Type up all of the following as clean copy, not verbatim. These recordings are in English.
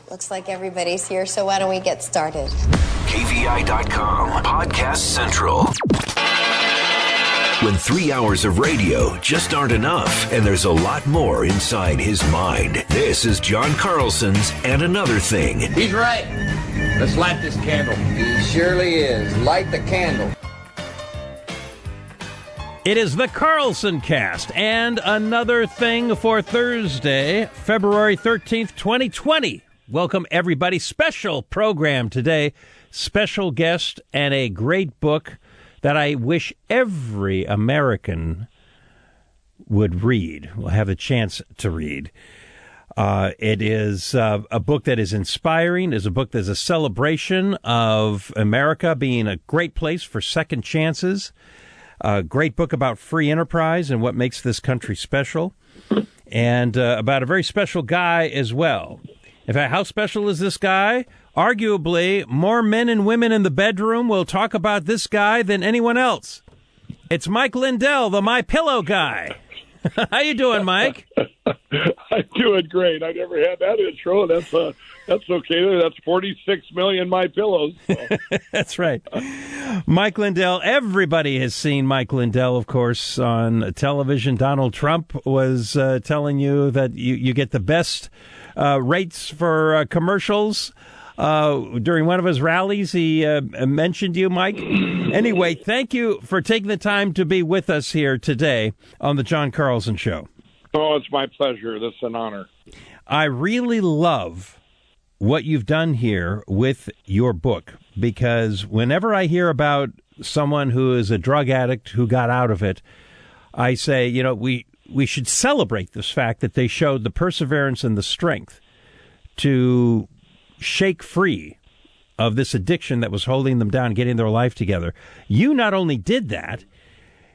Looks like everybody's here, so why don't we get started? KVI.com Podcast Central. When 3 hours of radio just aren't enough, and there's a lot more inside his mind. This is John Carlson's And Another Thing. He's right. Let's light this candle. He surely is. Light the candle. It is the Carlson Cast and Another Thing for Thursday, February 13th, 2020. Welcome, everybody. Special program today. Special guest and a great book that I wish every American would read, will have a chance to read. It is a book that is inspiring, is a book that is a celebration of America being a great place for second chances, a great book about free enterprise and what makes this country special, and about a very special guy as well. In fact, how special is this guy? Arguably, more men and women in the bedroom will talk about this guy than anyone else. It's Mike Lindell, the My Pillow guy. How you doing, Mike? I'm doing great. I never had that intro. That's okay. That's 46 million My Pillows. So. That's right. Mike Lindell. Everybody has seen Mike Lindell, of course, on television. Donald Trump was telling you that you get the best rates for commercials. During one of his rallies, he mentioned you, Mike. Anyway, thank you for taking the time to be with us here today on the John Carlson Show. Oh, it's my pleasure. This is an honor. I really love what you've done here with your book, because whenever I hear about someone who is a drug addict who got out of it, I say, you know, we should celebrate this fact that they showed the perseverance and the strength to shake free of this addiction that was holding them down, getting their life together. You not only did that,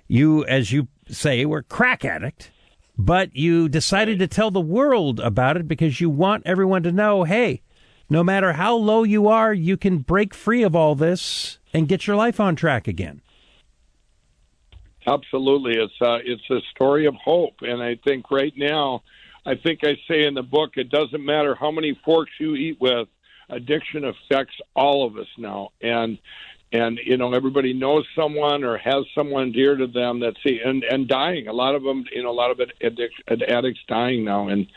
you, as you say, were a crack addict, but you decided to tell the world about it because you want everyone to know, hey, no matter how low you are, you can break free of all this and get your life on track again. Absolutely. It's a story of hope. And I think right now, I think I say in the book, it doesn't matter how many forks you eat with, addiction affects all of us now. And you know, everybody knows someone or has someone dear to them that's and dying. A lot of them, you know, a lot of addicts dying now. And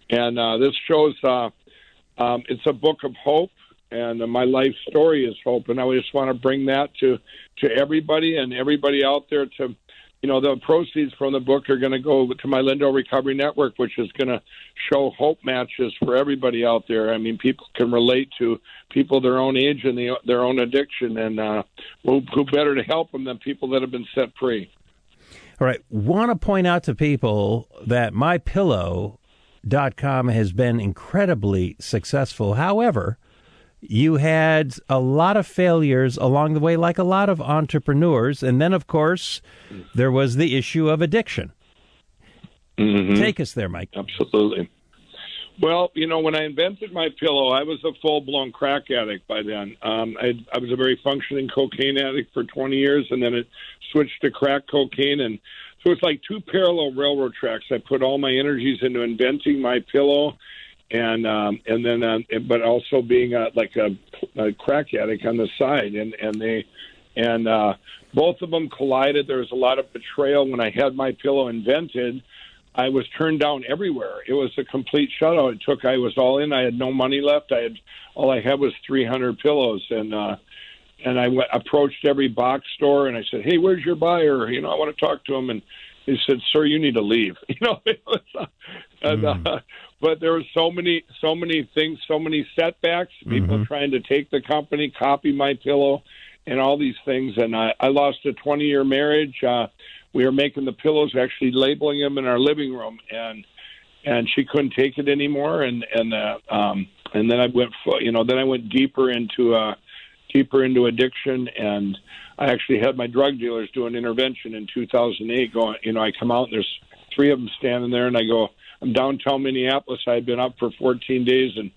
this shows it's a book of hope, and my life story is hope. And I just want to bring that to everybody and everybody out there to, you know, the proceeds from the book are going to go to my Lindell Recovery Network, which is going to show hope matches for everybody out there. I mean, people can relate to people their own age and their own addiction, and who better to help them than people that have been set free. All right. Want to point out to people that MyPillow.com has been incredibly successful. However, you had a lot of failures along the way, like a lot of entrepreneurs. And then, of course, there was the issue of addiction. Mm-hmm. Take us there, Mike. Absolutely. Well, you know, when I invented My Pillow, I was a full-blown crack addict by then. I was a very functioning cocaine addict for 20 years, and then it switched to crack cocaine. And so it's like two parallel railroad tracks. I put all my energies into inventing My Pillow, and then but also being like a crack addict on the side, and both of them collided. There was a lot of betrayal when I had My Pillow invented. I was turned down everywhere. It was a complete shutout. I was all in. I had no money left. All I had was 300 pillows, and I approached every box store and I said, "Hey, where's your buyer? You know, I want to talk to him." And he said, "Sir, you need to leave." You know, it was, but there were so many things, so many setbacks. People trying to take the company, copy My Pillow, and all these things. And I lost a 20-year marriage. We were making the pillows, actually labeling them in our living room, and she couldn't take it anymore. And then I went, then I went deeper into addiction, and I actually had my drug dealers do an intervention in 2008. Going, I come out and there's three of them standing there, and I go, I'm downtown Minneapolis. I had been up for 14 days, and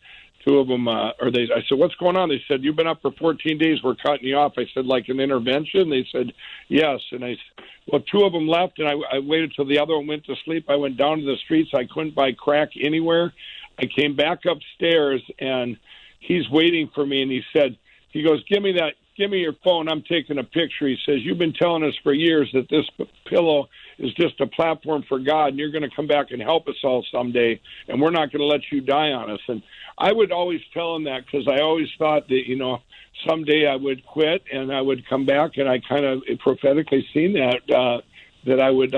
two of them, I said, "What's going on?" They said, "You've been up for 14 days. We're cutting you off." I said, "Like an intervention?" They said, "Yes." And I said, well, two of them left, and I waited till the other one went to sleep. I went down to the streets. I couldn't buy crack anywhere. I came back upstairs, and he's waiting for me, and he goes, give me your phone. I'm taking a picture. He says, you've been telling us for years that this pillow is just a platform for God, and you're going to come back and help us all someday, and we're not going to let you die on us. And I would always tell him that because I always thought that, someday I would quit and I would come back, and I kind of prophetically seen that I would.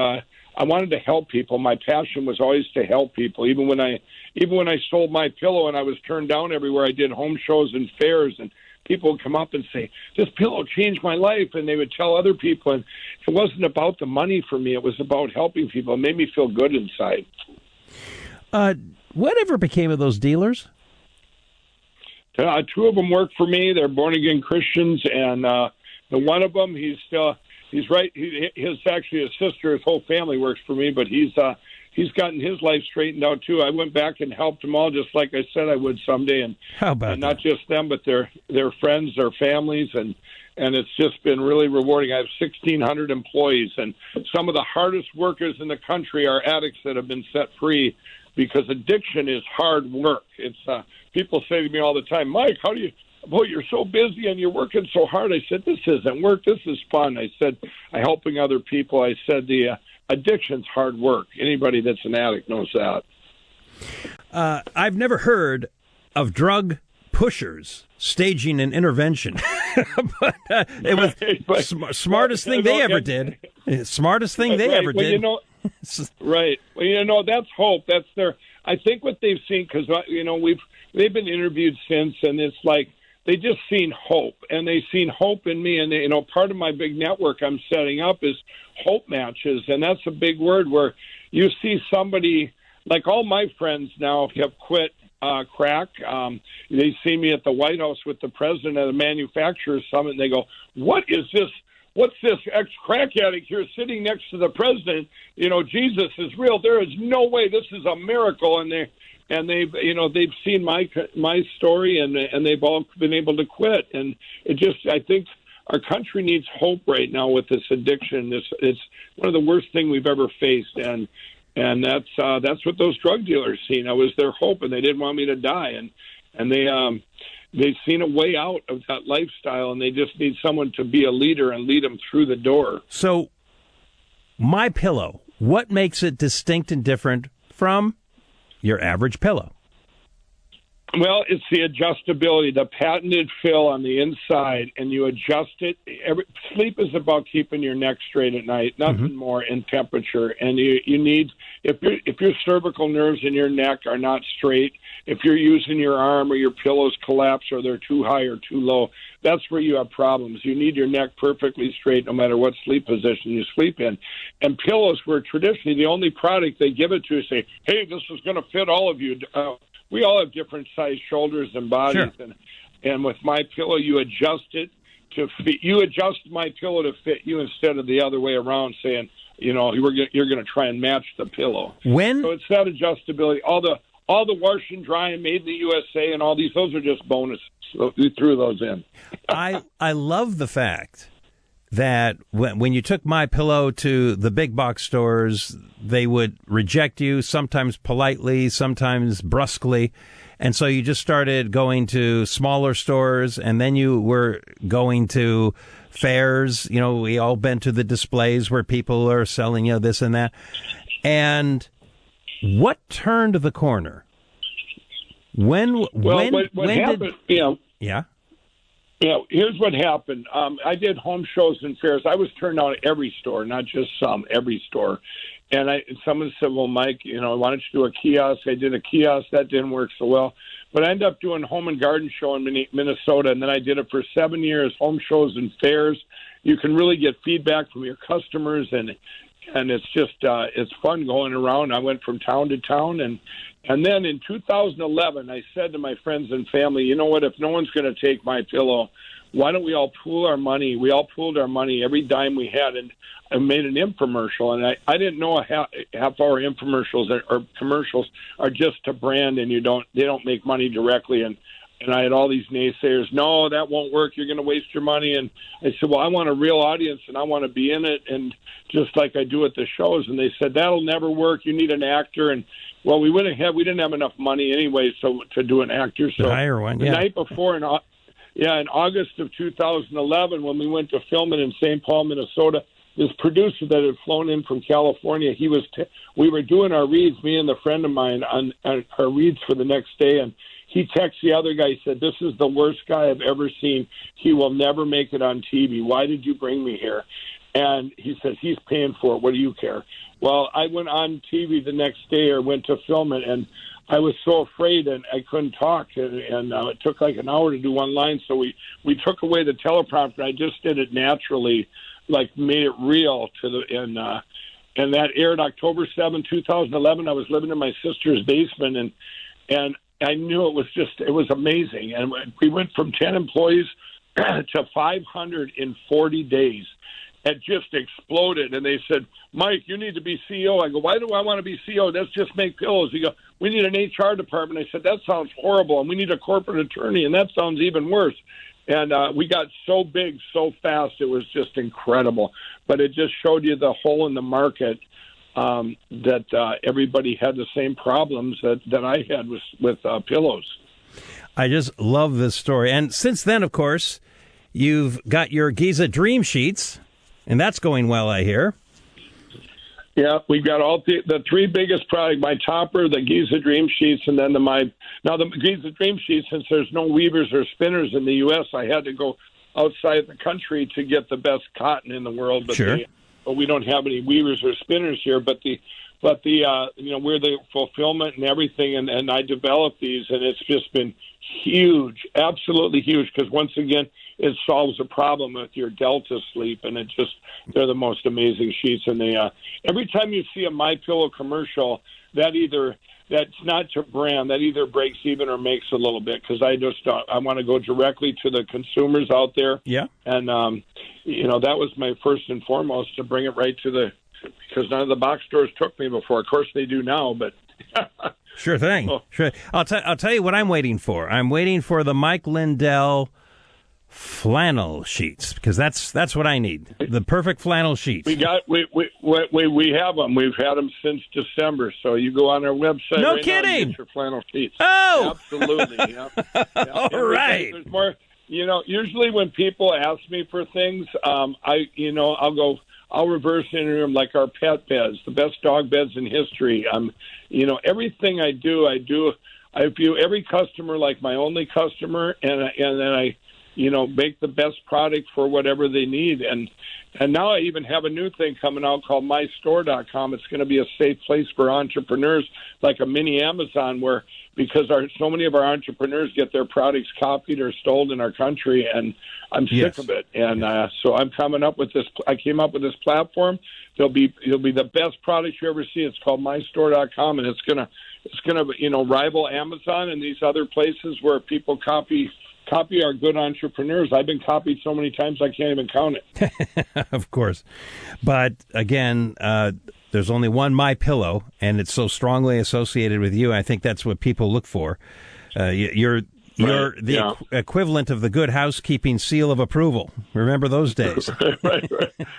I wanted to help people. My passion was always to help people. Even when I sold my pillow and I was turned down everywhere, I did home shows and fairs, and people would come up and say, this pillow changed my life, and they would tell other people. And it wasn't about the money for me. It was about helping people. It made me feel good inside. Whatever became of those dealers? Two of them work for me. They're born-again Christians, and the one of them, he's right. His sister, his whole family works for me, but he's gotten his life straightened out too. I went back and helped them all, just like I said I would someday. And how about and not just them, but their friends, their families, and it's just been really rewarding. I have 1,600 employees, and some of the hardest workers in the country are addicts that have been set free, because addiction is hard work. It's people say to me all the time, Mike, you're so busy and you're working so hard. I said, this isn't work. This is fun. I said, I'm helping other people. I said, the addiction's hard work. Anybody that's an addict knows that. I've never heard of drug pushers staging an intervention, but it was smartest thing they ever did. Smartest thing they ever did. Right. Well, that's hope. That's I think what they've seen, because they've been interviewed since, and it's like they just seen hope, and they've seen hope in me. And part of my big network I'm setting up is hope matches, and that's a big word, where you see somebody like all my friends now have quit crack. They see me at the White House with the president of the Manufacturers Summit, and they go, "What is this? What's this ex-crack addict here sitting next to the president? Jesus is real. There is no way. This is a miracle." And they've seen my story, and they've all been able to quit. And I think our country needs hope right now with this addiction. It's one of the worst things we've ever faced, and that's what those drug dealers seen. I was their hope, and they didn't want me to die, and they've seen a way out of that lifestyle, and they just need someone to be a leader and lead them through the door. So, my pillow, what makes it distinct and different from your average pillow? Well, it's the adjustability, the patented fill on the inside, and you adjust it. Sleep is about keeping your neck straight at night, nothing more, in temperature. And you need, if your cervical nerves in your neck are not straight, if you're using your arm or your pillows collapse or they're too high or too low, that's where you have problems. You need your neck perfectly straight no matter what sleep position you sleep in. And pillows were traditionally the only product they give it to, say, hey, this is going to fit all of you. We all have different sized shoulders and bodies, sure. And with my pillow, you adjust it to fit. You adjust my pillow to fit you instead of the other way around, saying, you're going to try and match the pillow. So it's that adjustability. All the wash and dry and made in the USA and all these, those are just bonuses. So we threw those in. I love the fact that when you took my pillow to the big box stores, they would reject you, sometimes politely, sometimes brusquely. And so you just started going to smaller stores, and then you were going to fairs. We all been to the displays where people are selling, this and that. And what turned the corner? When happened, did... Yeah? Yeah, here's what happened. I did home shows and fairs. I was turned down at every store, not just some, every store. And someone said, well, Mike, why don't you do a kiosk? I did a kiosk. That didn't work so well. But I ended up doing a home and garden show in Minnesota, and then I did it for 7 years, home shows and fairs. You can really get feedback from your customers, and it's just it's fun going around. I went from town to town, and then in 2011, I said to my friends and family, you know what, if no one's going to take my pillow, why don't we all pool our money? We all pooled our money, every dime we had, and I made an infomercial. And I didn't know half-hour infomercials or commercials are just to brand, and they don't make money directly. And And I had all these naysayers. No, that won't work. You're going to waste your money. And I said, well, I want a real audience, and I want to be in it, and just like I do at the shows. And they said, that'll never work. You need an actor. And, well, we didn't have enough money anyway to do an actor. So hire one, the night before, in August of 2011, when we went to film it in St. Paul, Minnesota, this producer that had flown in from California, we were doing our reads, me and the friend of mine, on our reads for the next day, and he texted the other guy. He said, this is the worst guy I've ever seen. He will never make it on TV. Why did you bring me here? And he says, he's paying for it. What do you care? Well, I went on TV the next day, or went to film it, and I was so afraid, and I couldn't talk, and it took like an hour to do one line. So we took away the teleprompter. I just did it naturally, like made it real and that aired October 7, 2011. I was living in my sister's basement, and I knew it was amazing. And we went from 10 employees to 500 in 40 days. It just exploded. And they said, Mike, you need to be CEO. I go, why do I want to be CEO? Let's just make pillows. He go, we need an HR department. I said, that sounds horrible. And we need a corporate attorney. And that sounds even worse. And we got so big so fast. It was just incredible. But it just showed you the hole in the market, that everybody had the same problems that I had with pillows. I just love this story. And since then, of course, you've got your Giza Dream Sheets, and that's going well, I hear. Yeah, we've got all the three biggest products. My topper, the Giza Dream Sheets, and then the Giza Dream Sheets, since there's no weavers or spinners in the U.S., I had to go outside the country to get the best cotton in the world. But sure. But we don't have any weavers or spinners here. But we're the fulfillment and everything, and I developed these, and it's just been huge, absolutely huge. Because once again, it solves a problem with your Delta sleep, and they're the most amazing sheets. And every time you see a MyPillow commercial, that's not your brand. That either breaks even or makes a little bit, because I want to go directly to the consumers out there. Yeah. And, that was my first and foremost, to bring it right because none of the box stores took me before. Of course they do now, but. Sure thing. Oh. Sure. I'll tell you what I'm waiting for. I'm waiting for the Mike Lindell flannel sheets, because that's what I need. The perfect flannel sheets. We have them. We've had them since December. So you go on our website. No right kidding. Now and get your flannel sheets. Oh, absolutely. Yeah. All right. There's more. Usually when people ask me for things, I'll reverse engineer them, like our pet beds, the best dog beds in history. Everything I view every customer like my only customer, and then I make the best product for whatever they need. And now I even have a new thing coming out called mystore.com. It's going to be a safe place for entrepreneurs, like a mini Amazon, because so many of our entrepreneurs get their products copied or stolen in our country, and I'm sick of it. And so I'm coming up with this. I came up with this platform. It'll be the best product you ever see. It's called mystore.com, and it's gonna rival Amazon and these other places where people copy our good entrepreneurs. I've been copied so many times I can't even count it. Of course. But again, there's only one MyPillow, and it's so strongly associated with you. I think that's what people look for. You're the equivalent of the Good Housekeeping seal of approval. Remember those days? Right.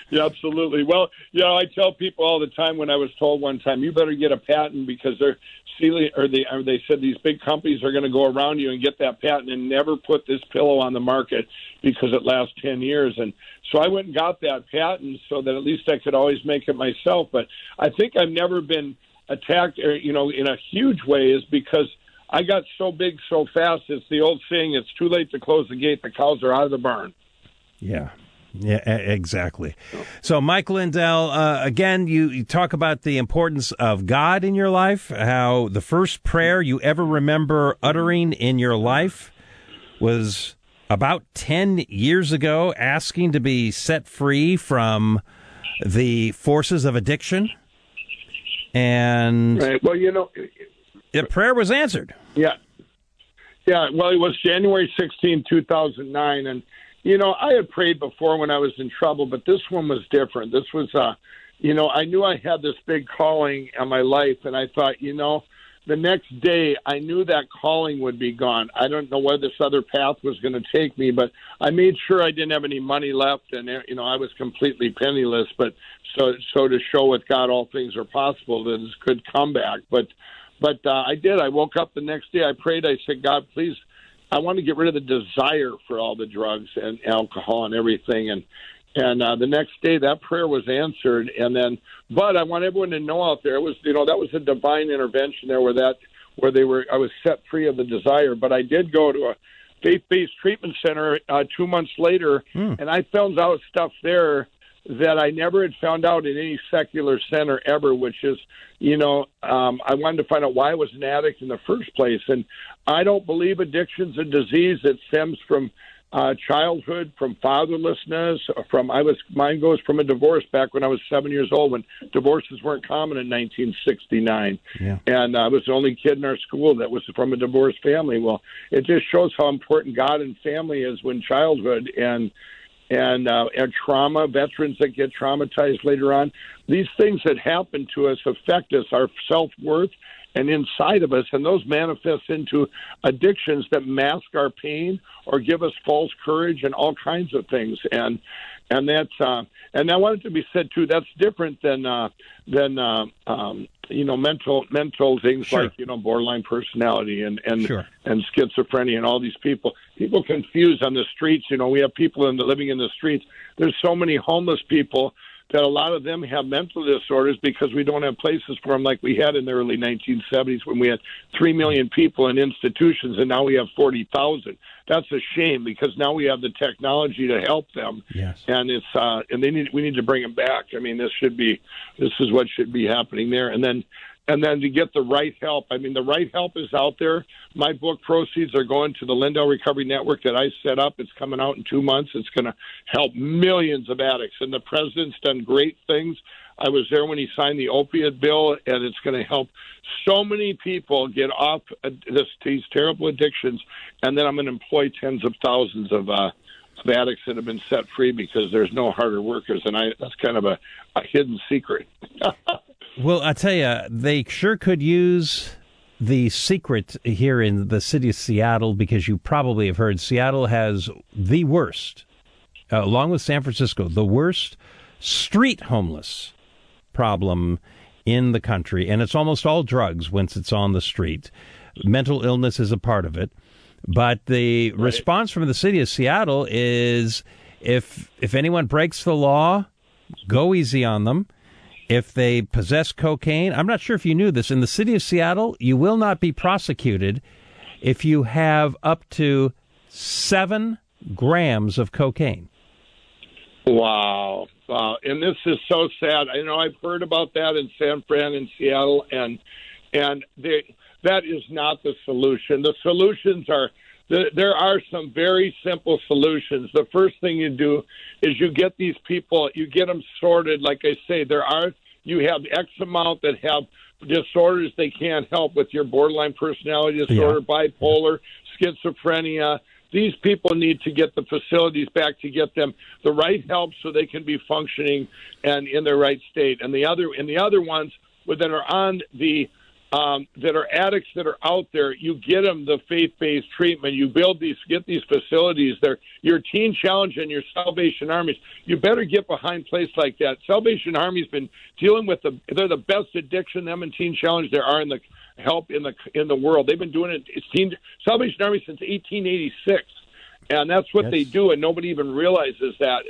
Yeah, absolutely. Well, I tell people all the time, when I was told one time, you better get a patent, because they're sealing, or they said these big companies are going to go around you and get that patent and never put this pillow on the market because it lasts 10 years. And so I went and got that patent so that at least I could always make it myself. But I think I've never been attacked, in a huge way, is because I got so big so fast. It's the old saying, it's too late to close the gate. The cows are out of the barn. Yeah. Yeah, exactly. So, Mike Lindell, again, you talk about the importance of God in your life, how the first prayer you ever remember uttering in your life was about 10 years ago, asking to be set free from the forces of addiction. And right. Well, the prayer was answered. Yeah. Well, it was January 16, 2009, and I had prayed before when I was in trouble, but this one was different. This was, I knew I had this big calling on my life, and I thought, the next day, I knew that calling would be gone. I don't know where this other path was going to take me, but I made sure I didn't have any money left, and I was completely penniless. But so to show with God all things are possible, that this could come back. But I did. I woke up the next day. I prayed. I said, God, please, I want to get rid of the desire for all the drugs and alcohol and everything. And the next day, that prayer was answered. But I want everyone to know out there, it was, that was a divine intervention there, I was set free of the desire. But I did go to a faith-based treatment center 2 months later, and I found out stuff there that I never had found out in any secular center ever, which is, I wanted to find out why I was an addict in the first place. And I don't believe addiction's a disease that stems from childhood, from fatherlessness, mine goes from a divorce back when I was 7 years old, when divorces weren't common in 1969. Yeah. And I was the only kid in our school that was from a divorced family. Well, it just shows how important God and family is when childhood and trauma, veterans that get traumatized later on. These things that happen to us affect us, our self-worth, and inside of us, and those manifest into addictions that mask our pain or give us false courage and all kinds of things. And that's and I want it to be said too. That's different than mental things. Sure. Like borderline personality and Sure. and schizophrenia and all these people. People confused on the streets. We have people living in the streets. There's so many homeless people that a lot of them have mental disorders because we don't have places for them like we had in the early 1970s when we had 3 million people in institutions, and now we have 40,000. That's a shame because now we have the technology to help them. Yes. And we need to bring them back. I mean, this is what should be happening there. And then to get the right help. I mean, the right help is out there. My book proceeds are going to the Lindell Recovery Network that I set up. It's coming out in 2 months. It's going to help millions of addicts. And the president's done great things. I was there when he signed the opiate bill, and it's going to help so many people get off these terrible addictions. And then I'm going to employ tens of thousands of addicts that have been set free because there's no harder workers. And that's kind of a hidden secret. Well, I tell you, they sure could use the secret here in the city of Seattle, because you probably have heard Seattle has the worst, along with San Francisco, the worst street homeless problem in the country. And it's almost all drugs once it's on the street. Mental illness is a part of it. But the response from the city of Seattle is if anyone breaks the law, go easy on them. If they possess cocaine, I'm not sure if you knew this, in the city of Seattle, you will not be prosecuted if you have up to 7 grams of cocaine. Wow. And this is so sad. I've heard about that in San Fran and Seattle, and that is not the solution. The solutions are, there are some very simple solutions. The first thing you do is you get these people, you get them sorted. Like I say, you have X amount that have disorders they can't help with your borderline personality disorder, bipolar, schizophrenia. These people need to get the facilities back to get them the right help so they can be functioning and in their right state. And the other ones that are on the that are addicts that are out there, you get them the faith-based treatment. You get these facilities. Your Teen Challenge and your Salvation Armies. You better get behind places like that. Salvation Army's been dealing with they're the best addiction, them and Teen Challenge there are in the help in the world. They've been doing it. Salvation Army since 1886. And that's what they do, and nobody even realizes that.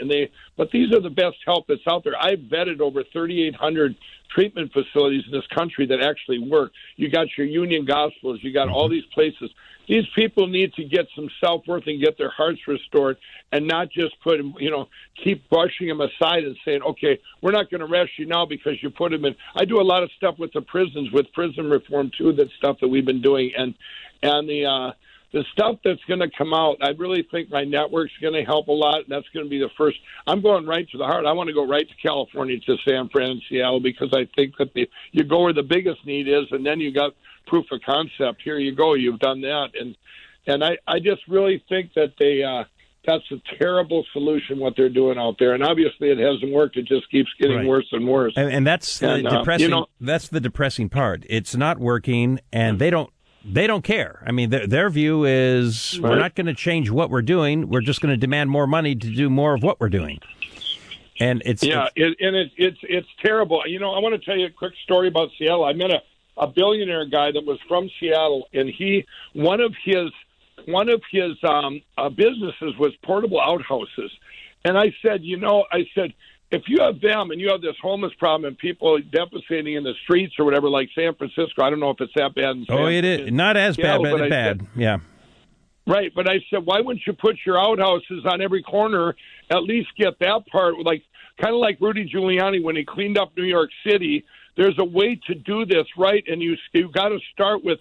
But these are the best help that's out there. I've vetted over 3,800 treatment facilities in this country that actually work. You got your Union Gospels, you got all these places. These people need to get some self-worth and get their hearts restored, and not just keep brushing them aside and saying, okay, we're not going to arrest you now because you put them in. I do a lot of stuff with the prisons, with prison reform too. That's stuff that we've been doing, and the stuff that's going to come out, I really think my network's going to help a lot, and that's going to be the first. I'm going right to the heart. I want to go right to California, to San Fran and Seattle, because I think that you go where the biggest need is, and then you got proof of concept. Here you go. You've done that. And I just really think that that's a terrible solution what they're doing out there, and obviously it hasn't worked. It just keeps getting worse and worse. And that's the depressing. That's the depressing part. It's not working, and they don't care. I mean, their view is we're not going to change what we're doing. We're just going to demand more money to do more of what we're doing. And it's terrible. You know, I want to tell you a quick story about Seattle. I met a billionaire guy that was from Seattle, and one of his businesses was portable outhouses. And I said, if you have them and you have this homeless problem and people defecating in the streets or whatever, like San Francisco, I don't know if it's that bad. It is not as bad, but bad. Yeah. Right, but I said, why wouldn't you put your outhouses on every corner? At least get that part, kind of like Rudy Giuliani when he cleaned up New York City. There's a way to do this right, and you got to start with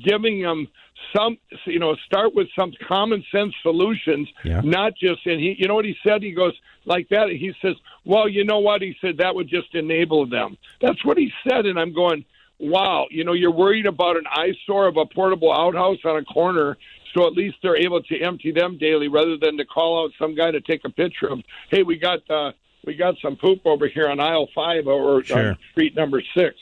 giving them start with some common sense solutions, not just. And he, you know what he said? He goes like that. He says, "Well, you know what?" He said that would just enable them. That's what he said, and I'm going, "Wow, you're worried about an eyesore of a portable outhouse on a corner." So at least they're able to empty them daily, rather than to call out some guy to take a picture of. Hey, we got some poop over here on aisle 5 or on street number 6.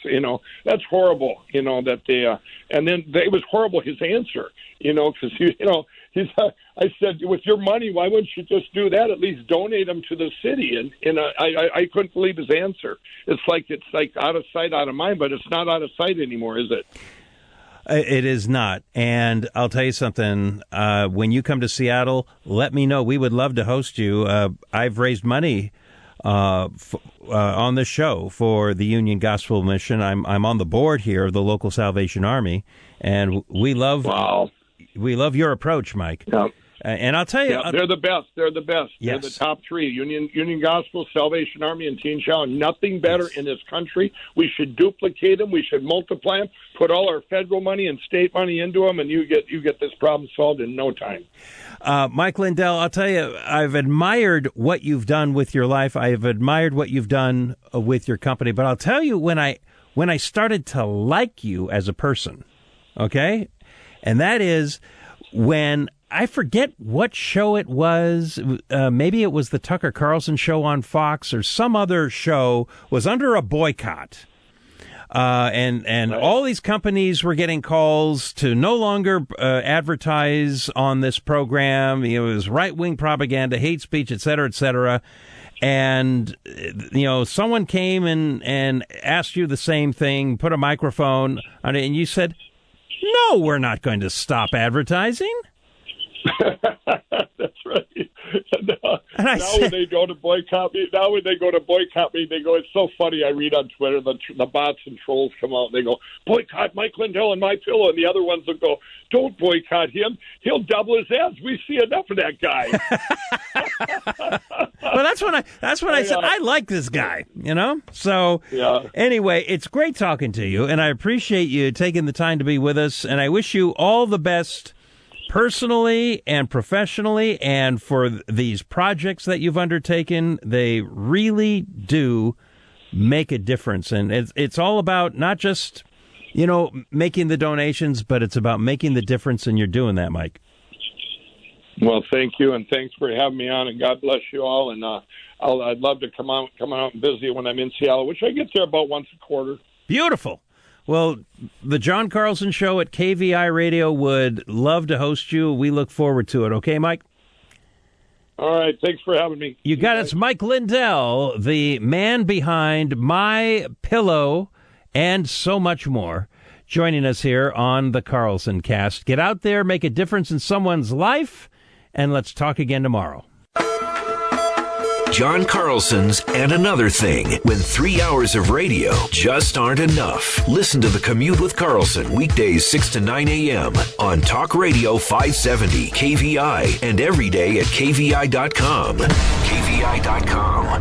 That's horrible. That they and then it was horrible his answer. Because I said, with your money, why wouldn't you just do that? At least donate them to the city. And I couldn't believe his answer. It's like out of sight, out of mind, but it's not out of sight anymore, is it? It is not. And I'll tell you something. When you come to Seattle, let me know. We would love to host you. I've raised money on the show for the Union Gospel Mission. I'm on the board here of the local Salvation Army, and we love your approach, Mike. Yeah. And I'll tell you, they're the best. They're the best. Yes. They're the top 3: Union Gospel, Salvation Army, and Teen Challenge. Nothing better in this country. We should duplicate them. We should multiply them. Put all our federal money and state money into them, and you get this problem solved in no time. Mike Lindell, I'll tell you, I've admired what you've done with your life. I have admired what you've done with your company. But I'll tell you, when I started to like you as a person, okay, and that is when I forget what show it was. Maybe it was the Tucker Carlson show on Fox, or some other show was under a boycott. And all these companies were getting calls to no longer advertise on this program. It was right-wing propaganda, hate speech, et cetera, et cetera. And, someone came and asked you the same thing, put a microphone on it, and you said, no, we're not going to stop advertising. That's right. When they go to boycott me, they go, it's so funny. I read on Twitter, the bots and trolls come out and they go, boycott Mike Lindell and My Pillow, and the other ones will go, don't boycott him. He'll double his ads. We see enough of that guy. Well, that's when I said I like this guy. So anyway, it's great talking to you, and I appreciate you taking the time to be with us, and I wish you all the best, personally and professionally, and for these projects that you've undertaken. They really do make a difference. And it's all about not just, making the donations, but it's about making the difference, and you're doing that, Mike. Well, thank you, and thanks for having me on, and God bless you all. And I'd love to come out and visit you when I'm in Seattle, which I get there about once a quarter. Beautiful. Well, the John Carlson Show at KVI Radio would love to host you. We look forward to it. Okay, Mike? All right. Thanks for having me. You got it. It's Mike Lindell, the man behind My Pillow and so much more, joining us here on the Carlson Cast. Get out there, make a difference in someone's life, and let's talk again tomorrow. John Carlson's And Another Thing, when 3 hours of radio just aren't enough. Listen to The Commute with Carlson, weekdays 6 to 9 a.m. on Talk Radio 570, KVI, and every day at KVI.com. KVI.com.